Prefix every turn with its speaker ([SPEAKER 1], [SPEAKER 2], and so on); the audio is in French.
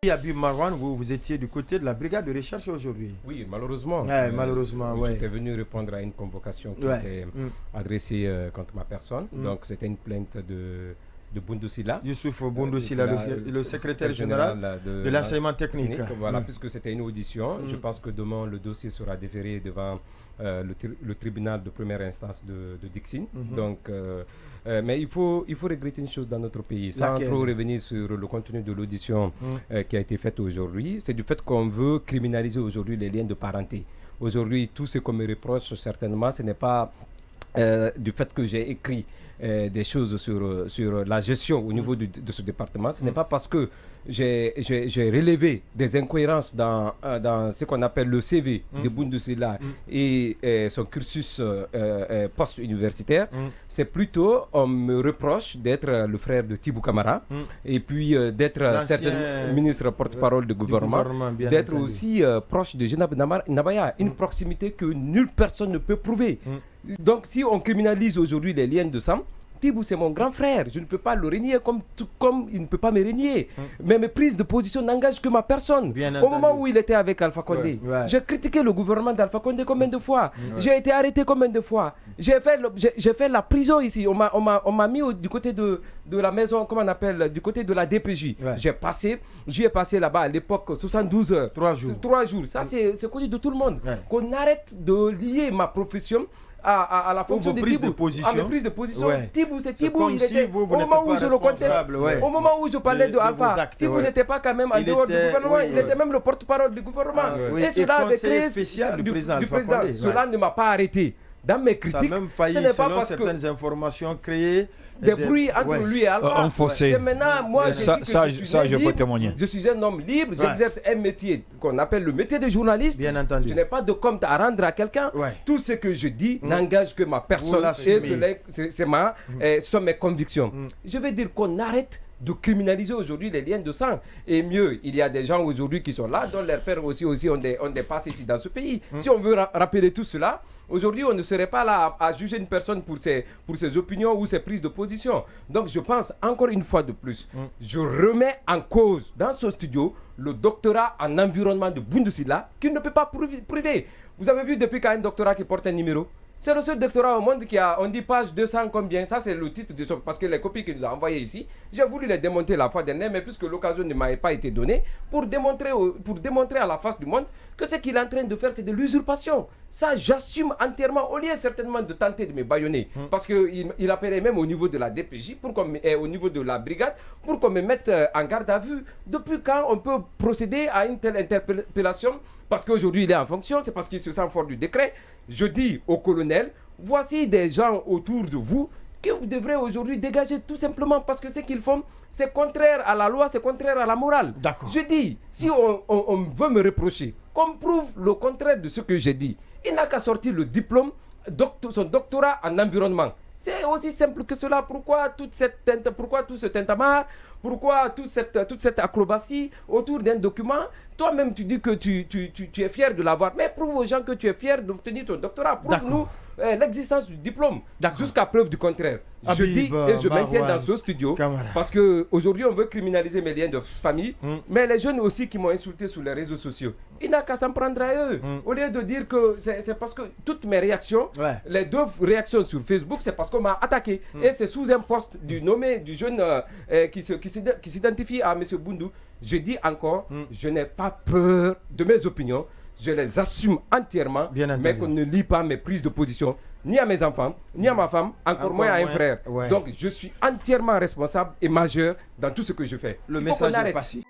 [SPEAKER 1] Oui, Habib Marwan, vous étiez du côté de la brigade de recherche aujourd'hui.
[SPEAKER 2] Oui, malheureusement.
[SPEAKER 1] Malheureusement,
[SPEAKER 2] j'étais venu répondre à une convocation qui était adressée contre ma personne. Donc, c'était une plainte de Boundou Sylla.
[SPEAKER 1] Youssouf Boundou Sylla, le secrétaire général de l'enseignement technique.
[SPEAKER 2] Voilà, puisque c'était une audition. Je pense que demain, le dossier sera déféré devant le tribunal de première instance de Dixine. Donc, mais il faut regretter une chose dans notre pays, sans trop revenir sur le contenu de l'audition qui a été faite aujourd'hui. C'est du fait qu'on veut criminaliser aujourd'hui les liens de parenté. Aujourd'hui, tout ce qu'on me reproche, certainement, ce n'est pas du fait que j'ai écrit des choses sur la gestion au niveau de ce département. Ce n'est pas parce que j'ai relevé des incohérences dans ce qu'on appelle le CV de Boundou Sylla et son cursus post-universitaire. C'est plutôt, on me reproche d'être le frère de Tibou Camara et puis d'être certain ministre porte-parole du gouvernement, d'être aussi proche de Jenab Nabaya, une proximité que nulle personne ne peut prouver. Donc si on criminalise aujourd'hui les liens de sang, Tibou, c'est mon grand frère. Je ne peux pas le renier comme il ne peut pas me renier. Mais mes prises de position n'engagent que ma personne. Au moment où il était avec Alpha Condé, j'ai critiqué le gouvernement d'Alpha Condé combien de fois. J'ai été arrêté combien de fois. J'ai fait la prison ici. On m'a mis du côté de la maison, comment on appelle, du côté de la DPJ. J'y ai passé là-bas à l'époque 72 heures. 3 jours. Ça, c'est connu de tout le monde. Qu'on arrête de lier ma profession à la fonction de Tibou, à mes prises de position. Tibou, c'est Tibou. Il était, au moment où je le conteste, au moment où je parlais de Alpha, Tibou n'était pas quand même en dehors du gouvernement. Il était même le porte-parole du gouvernement.
[SPEAKER 1] Et cela avait créé spécial du président.
[SPEAKER 2] Cela ne m'a pas arrêté. Dans mes critiques,
[SPEAKER 1] ça a même failli, selon certaines informations, créer
[SPEAKER 2] des bruits entre lui et Alpha.
[SPEAKER 3] C'est
[SPEAKER 2] maintenant, moi,
[SPEAKER 3] je peux témoigner.
[SPEAKER 2] Je suis un homme libre, j'exerce un métier qu'on appelle le métier de journaliste.
[SPEAKER 1] Bien entendu.
[SPEAKER 2] Je n'ai pas de compte à rendre à quelqu'un. Tout ce que je dis n'engage que ma personne et sont mes convictions. Je vais dire qu'on arrête de criminaliser aujourd'hui les liens de sang. Et mieux, il y a des gens aujourd'hui qui sont là, dont leurs pères aussi ont des passes ici dans ce pays. Si on veut rappeler tout cela, aujourd'hui, on ne serait pas là à juger une personne pour ses opinions ou ses prises de position. Donc, je pense, encore une fois de plus, je remets en cause dans ce studio le doctorat en environnement de Boundou Sylla qu'il ne peut pas prouver. Vous avez vu depuis quand un doctorat qui porte un numéro? C'est le seul doctorat au monde qui a, on dit page 200 combien, ça c'est le titre de son, parce que les copies qu'il nous a envoyées ici, j'ai voulu les démonter la fois dernière, mais puisque l'occasion ne m'avait pas été donnée, pour démontrer à la face du monde que ce qu'il est en train de faire c'est de l'usurpation. Ça j'assume entièrement, au lieu certainement de tenter de me bâillonner, parce qu'il appelait même au niveau de la DPJ, au niveau de la brigade, pour qu'on me mette en garde à vue. Depuis quand on peut procéder à une telle interpellation? Parce qu'aujourd'hui il est en fonction, c'est parce qu'il se sent fort du décret. Je dis au colonel, voici des gens autour de vous que vous devrez aujourd'hui dégager tout simplement parce que ce qu'ils font, c'est contraire à la loi, c'est contraire à la morale. Je dis, si on veut me reprocher, qu'on prouve le contraire de ce que j'ai dit, il n'a qu'à sortir le diplôme, son doctorat en environnement. C'est aussi simple que cela. Pourquoi tout ce tintamarre? Pourquoi toute cette acrobatie autour d'un document? Toi-même, tu dis que tu es fier de l'avoir. Mais prouve aux gens que tu es fier d'obtenir ton doctorat. Prouve-nous l'existence du diplôme jusqu'à preuve du contraire. Je dis et je maintiens dans ce studio parce qu'aujourd'hui on veut criminaliser mes liens de famille, mais les jeunes aussi qui m'ont insulté sur les réseaux sociaux, il n'a qu'à s'en prendre à eux. Au lieu de dire que c'est parce que toutes mes réactions, les 2 réactions sur Facebook, c'est parce qu'on m'a attaqué. Et c'est sous un post du jeune qui s'identifie à M. Boundou. Je dis encore, je n'ai pas peur de mes opinions. Je les assume entièrement, mais qu'on ne lie pas mes prises de position, ni à mes enfants, ni à ma femme, encore moins à un frère. Donc je suis entièrement responsable et majeur dans tout ce que je fais.
[SPEAKER 1] Le message est passé.